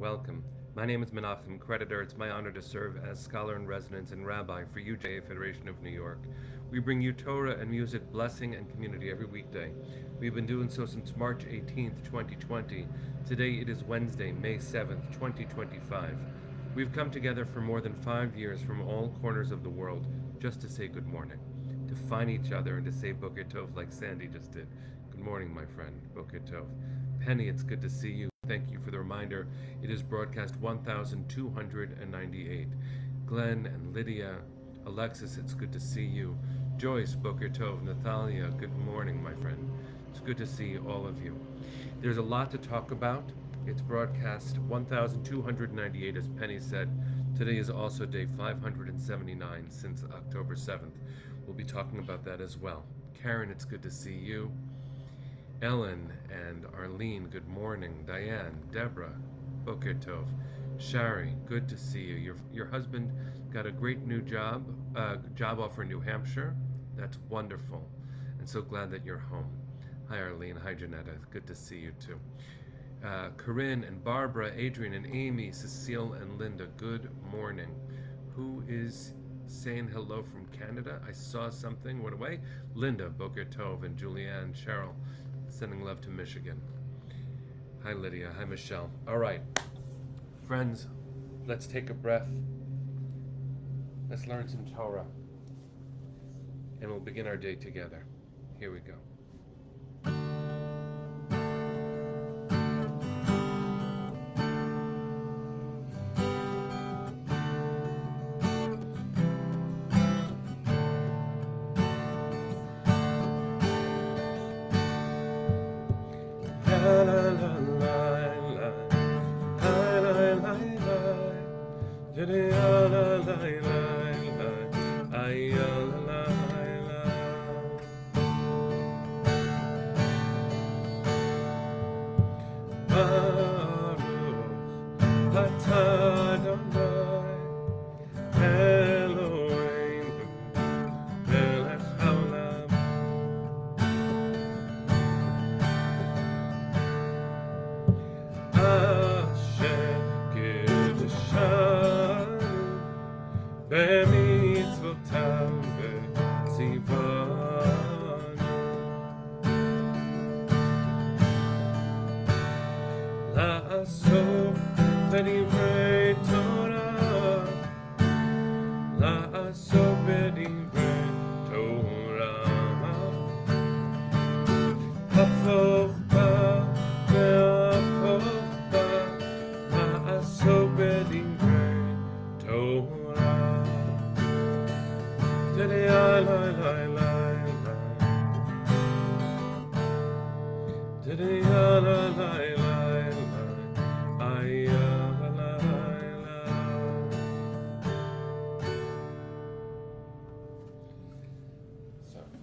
welcome. My name is Menachem Creditor. It's my honor to serve as scholar in residence and rabbi for UJA Federation of New York. We bring you Torah and music, blessing, and community every weekday. We've been doing so since March 18th, 2020. Today it is Wednesday, May 7th, 2025. We've come together for more than 5 years from all corners of the world just to say good morning, to find each other and to say Boker Tov like Sandy just did. Good morning, my friend. Boker Tov. Penny, it's good to see you. Thank you for the reminder. It is broadcast 1298. Glenn and Lydia, Alexis, it's good to see you. Joyce, Boker Tov, Natalia, good morning, my friend. It's good to see all of you. There's a lot to talk about. It's broadcast 1298, as Penny said. Today is also day 579 since October 7th. We'll be talking about that as well. Karen, it's good to see you. Ellen and Arlene, good morning. Diane, Deborah, Boker Tov. Shari, good to see you. Your husband got a great new job offer in New Hampshire. That's wonderful. And so glad that you're home. Hi Arlene, hi Janetta, good to see you too. Corinne and Barbara, Adrian and Amy, Cecile and Linda, good morning. Who is saying hello from Canada? I saw something, went away. Linda, Boker Tov, and Julianne, Cheryl, sending love to Michigan. Hi Lydia, hi Michelle. All right, friends, let's take a breath. Let's learn some Torah. And we'll begin our day together. Here we go.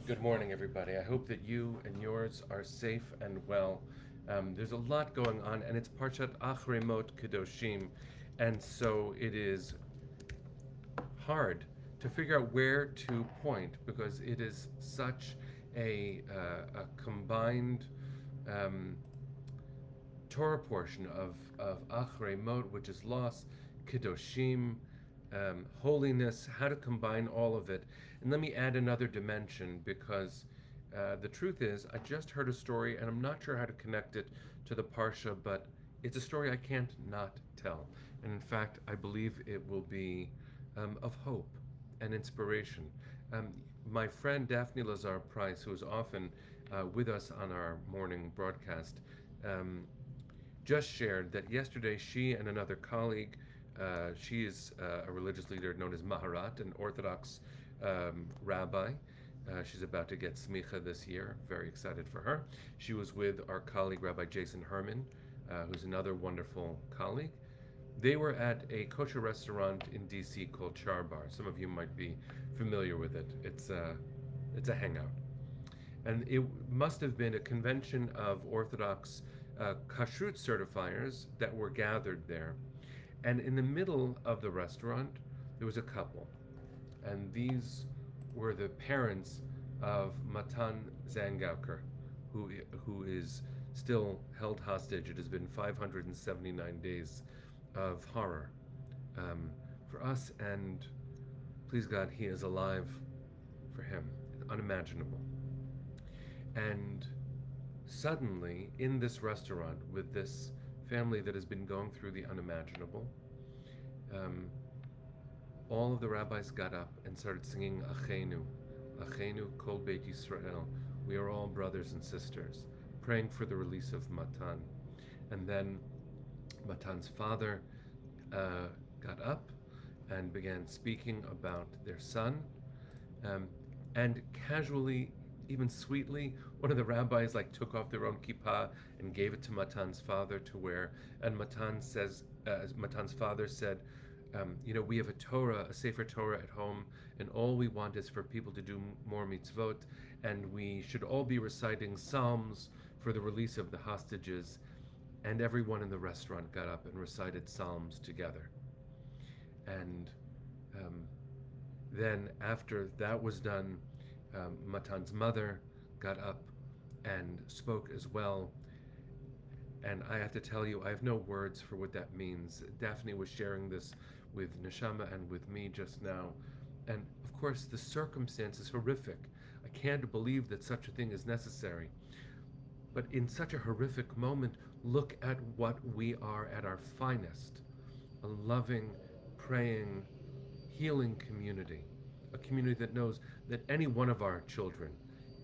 Good morning, everybody. I hope that you and yours are safe and well. There's a lot going on, and it's Parshat Acharei Mot-Kedoshim, and so it is hard to figure out where to point because it is such a combined Torah portion of Acharei Mot, which is loss, Kedoshim, holiness, how to combine all of it. And let me add another dimension because the truth is, I just heard a story and I'm not sure how to connect it to the Parsha, but it's a story I can't not tell. And in fact, I believe it will be of hope and inspiration. My friend Daphne Lazar-Price, who is often with us on our morning broadcast, just shared that yesterday she and another colleague, she is a religious leader known as Maharat, an Orthodox rabbi. She's about to get smicha this year. Very excited for her. She was with our colleague, Rabbi Jason Herman, who's another wonderful colleague. They were at a kosher restaurant in DC called Char Bar. Some of you might be familiar with it. It's a hangout. And it must have been a convention of Orthodox kashrut certifiers that were gathered there. And in the middle of the restaurant, there was a couple. And these were the parents of Matan Zangauker, who is still held hostage. It has been 579 days of horror for us, and please God, he is alive for him. Unimaginable. And suddenly, in this restaurant with this family that has been going through the unimaginable, um, all of the rabbis got up and started singing Achenu, Achenu Kol Beit Yisrael. We are all brothers and sisters, praying for the release of Matan. And then Matan's father uh, got up and began speaking about their son. Um, and casually, even sweetly, one of the rabbis like took off their own kippah and gave it to Matan's father to wear. And Matan's father said, we have a Torah, a Sefer Torah at home, and all we want is for people to do more mitzvot, and we should all be reciting psalms for the release of the hostages. And everyone in the restaurant got up and recited psalms together. And um, then, after that was done, Matan's mother got up and spoke as well. And I have to tell you, I have no words for what that means. Daphne was sharing this with Neshama and with me just now. And of course, the circumstance is horrific. I can't believe that such a thing is necessary. But in such a horrific moment, look at what we are at our finest: a loving, praying, healing community. A community that knows that any one of our children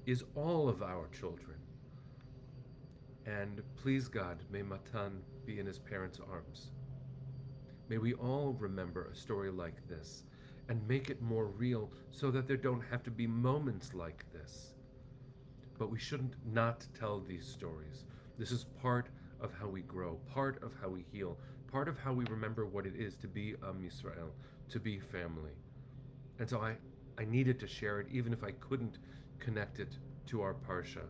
is all of our children. And please God, may Matan be in his parents' arms. May we all remember a story like this and make it more real so that there don't have to be moments like this. But we shouldn't not tell these stories. This is part of how we grow, part of how we heal, part of how we remember what it is to be Yisrael, to be family. And so I needed to share it, even if I couldn't connect it to our Parsha.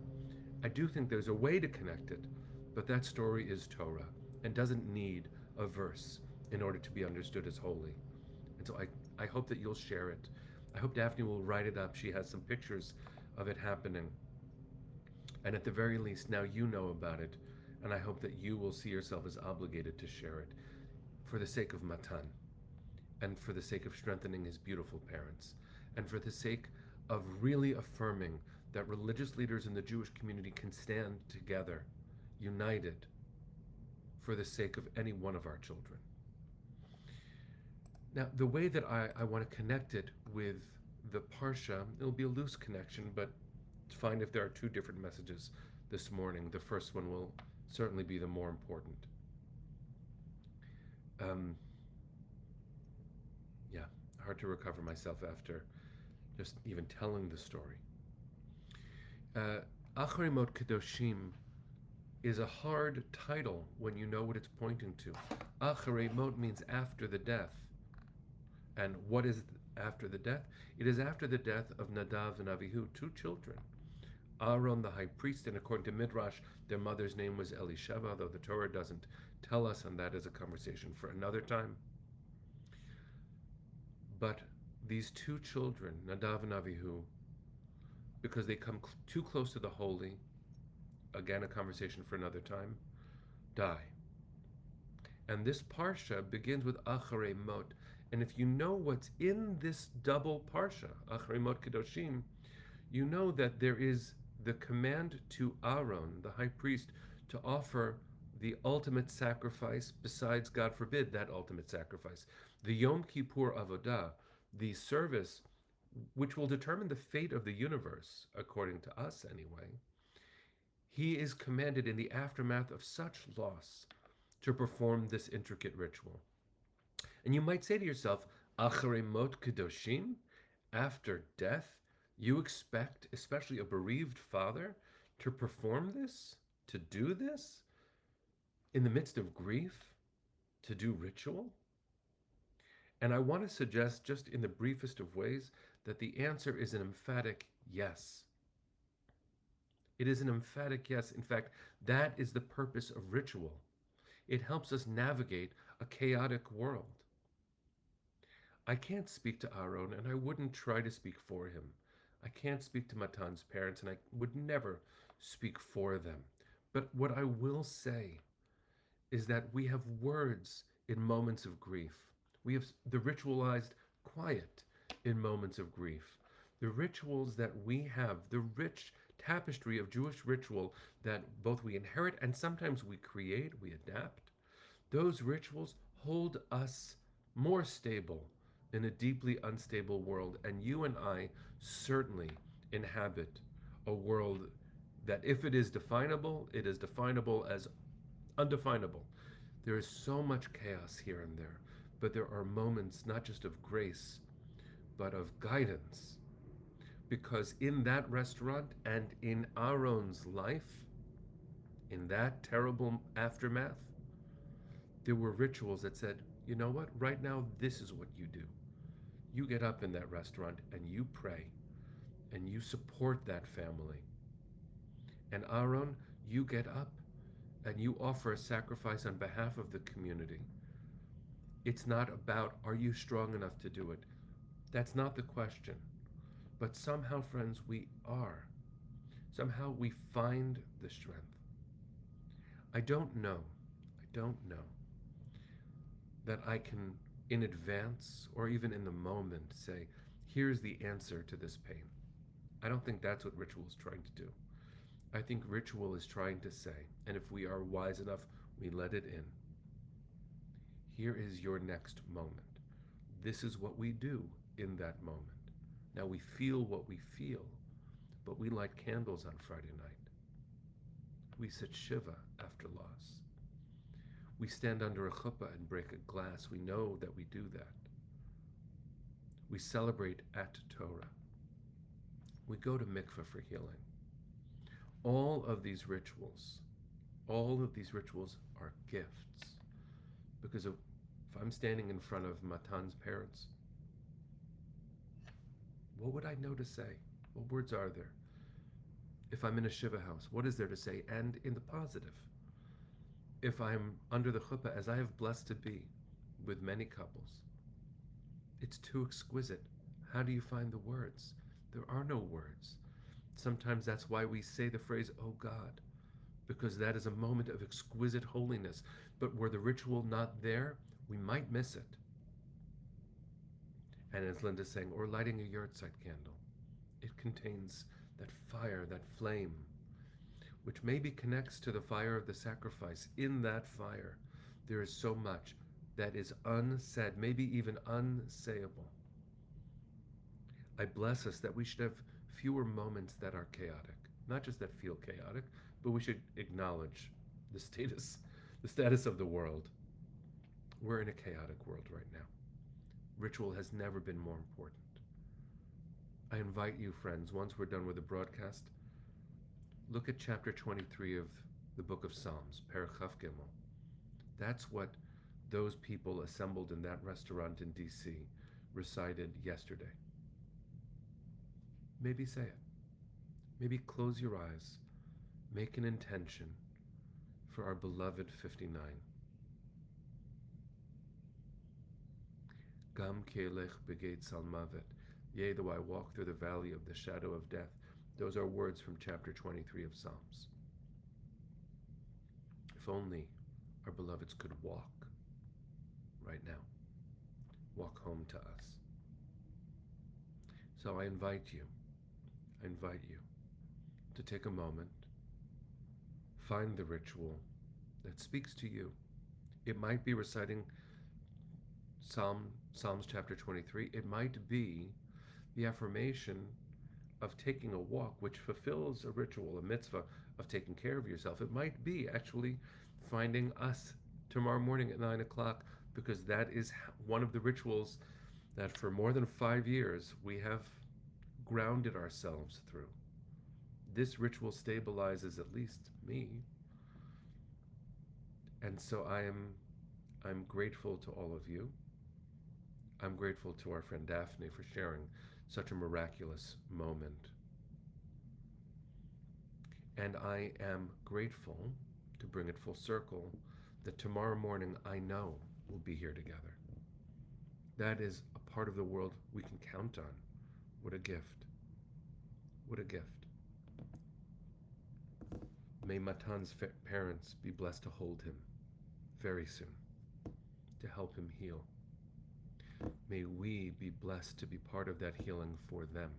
I do think there's a way to connect it, but that story is Torah and doesn't need a verse in order to be understood as holy. And so I hope that you'll share it. I hope Daphne will write it up. She has some pictures of it happening. And at the very least, now you know about it, and I hope that you will see yourself as obligated to share it for the sake of Matan, and for the sake of strengthening his beautiful parents, and for the sake of really affirming that religious leaders in the Jewish community can stand together, united, for the sake of any one of our children. Now, the way that I want to connect it with the Parsha, it'll be a loose connection, but it's fine if there are two different messages this morning. The first one will certainly be the more important. Yeah, hard to recover myself after just even telling the story. Acharei Mot-Kedoshim is a hard title when you know what it's pointing to. Acharei Mot means after the death. And what is after the death? It is after the death of Nadav and Avihu, two children. Aaron, the high priest, and according to Midrash, their mother's name was Elisheva, though the Torah doesn't tell us, and that is a conversation for another time. But these two children, Nadav and Avihu, because they come too close to the holy, again a conversation for another time, die. And this parsha begins with Acharei Mot. And if you know what's in this double parsha, Acharei Mot-Kedoshim, you know that there is the command to Aaron, the high priest, to offer the ultimate sacrifice, besides, God forbid, that ultimate sacrifice. The Yom Kippur Avodah, the service which will determine the fate of the universe, according to us anyway. He is commanded in the aftermath of such loss to perform this intricate ritual. And you might say to yourself, Acharei Mot-Kedoshim, after death, you expect, especially a bereaved father, to perform this, to do this, in the midst of grief, to do ritual? And I want to suggest, just in the briefest of ways, that the answer is an emphatic yes. It is an emphatic yes. In fact, that is the purpose of ritual. It helps us navigate a chaotic world. I can't speak to Aaron, and I wouldn't try to speak for him. I can't speak to Matan's parents, and I would never speak for them. But what I will say is that we have words in moments of grief. We have the ritualized quiet in moments of grief. The rituals that we have, the rich tapestry of Jewish ritual that both we inherit and sometimes we create, we adapt, those rituals hold us more stable in a deeply unstable world. And you and I certainly inhabit a world that, if it is definable, it is definable as undefinable. There is so much chaos here and there, but there are moments not just of grace, but of guidance. Because in that restaurant and in Aaron's life, in that terrible aftermath, there were rituals that said, you know what, right now, this is what you do. You get up in that restaurant and you pray and you support that family. And Aaron, you get up and you offer a sacrifice on behalf of the community. It's not about, are you strong enough to do it? That's not the question. But somehow, friends, we are. Somehow we find the strength. I don't know that I can, in advance or even in the moment, say, here's the answer to this pain. I don't think that's what ritual is trying to do. I think ritual is trying to say, and if we are wise enough, we let it in. Here is your next moment. This is what we do in that moment. Now we feel what we feel, but we light candles on Friday night. We sit Shiva after loss. We stand under a chuppah and break a glass. We know that we do that. We celebrate at Torah. We go to mikveh for healing. All of these rituals are gifts. Because if I'm standing in front of Matan's parents, what would I know to say? What words are there? If I'm in a Shiva house, what is there to say? And in the positive. If I'm under the chuppah, as I have blessed to be with many couples, it's too exquisite. How do you find the words? There are no words. Sometimes that's why we say the phrase, oh God, because that is a moment of exquisite holiness. But were the ritual not there, we might miss it. And as Linda's saying, or lighting a yahrzeit candle, it contains that fire, that flame, which maybe connects to the fire of the sacrifice. In that fire, there is so much that is unsaid, maybe even unsayable. I bless us that we should have fewer moments that are chaotic. Not just that feel chaotic, but we should acknowledge the status of the world. We're in a chaotic world right now. Ritual has never been more important. I invite you, friends, once we're done with the broadcast, look at chapter 23 of the book of Psalms, Perek Chaf Gimel. That's what those people assembled in that restaurant in D.C. recited yesterday. Maybe say it. Maybe close your eyes. Make an intention for our beloved 59. Gam ki elech begeit sal mavet. Yea, though I walk through the valley of the shadow of death. Those are words from chapter 23 of Psalms. If only our beloveds could walk right now. Walk home to us. So I invite you to take a moment, find the ritual that speaks to you. It might be reciting Psalms chapter 23. It might be the affirmation of taking a walk, which fulfills a ritual, a mitzvah of taking care of yourself. It might be actually finding us tomorrow morning at 9 o'clock, because that is one of the rituals that for more than 5 years we have grounded ourselves through. This ritual stabilizes at least me. And so I'm grateful to all of you. I'm grateful to our friend Daphne for sharing such a miraculous moment. And I am grateful, to bring it full circle, that tomorrow morning I know we'll be here together. That is a part of the world we can count on. What a gift. What a gift. May Matan's parents be blessed to hold him very soon, help him heal. May we be blessed to be part of that healing for them.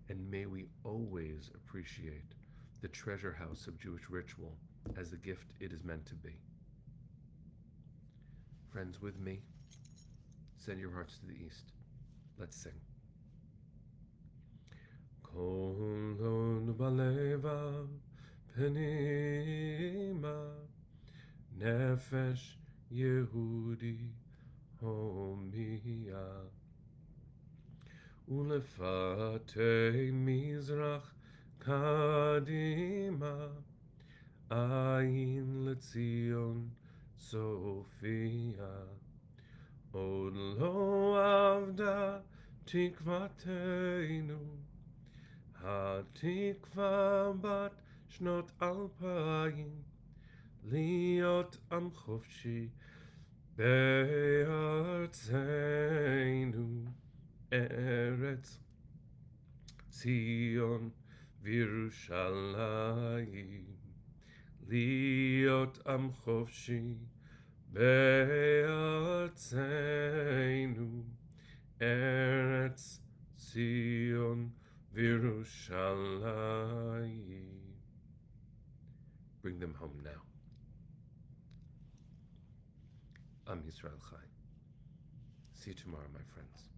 And may we always appreciate the treasure house of Jewish ritual as the gift it is meant to be. Friends, with me, send your hearts to the east. Let's sing. Kolon baleva penima nefesh Yehudi homia ulefate mizrach kadima ayin letzion Sophia od lo avda tikvateinu התקווה בת שנות 2000 להיות עם חופשי בארצנו ארץ ציון וירושלים להיות עם חופשי בארצנו ארץ ציון Virushalayim. Bring them home now. Am Yisrael Chai. See you tomorrow, my friends.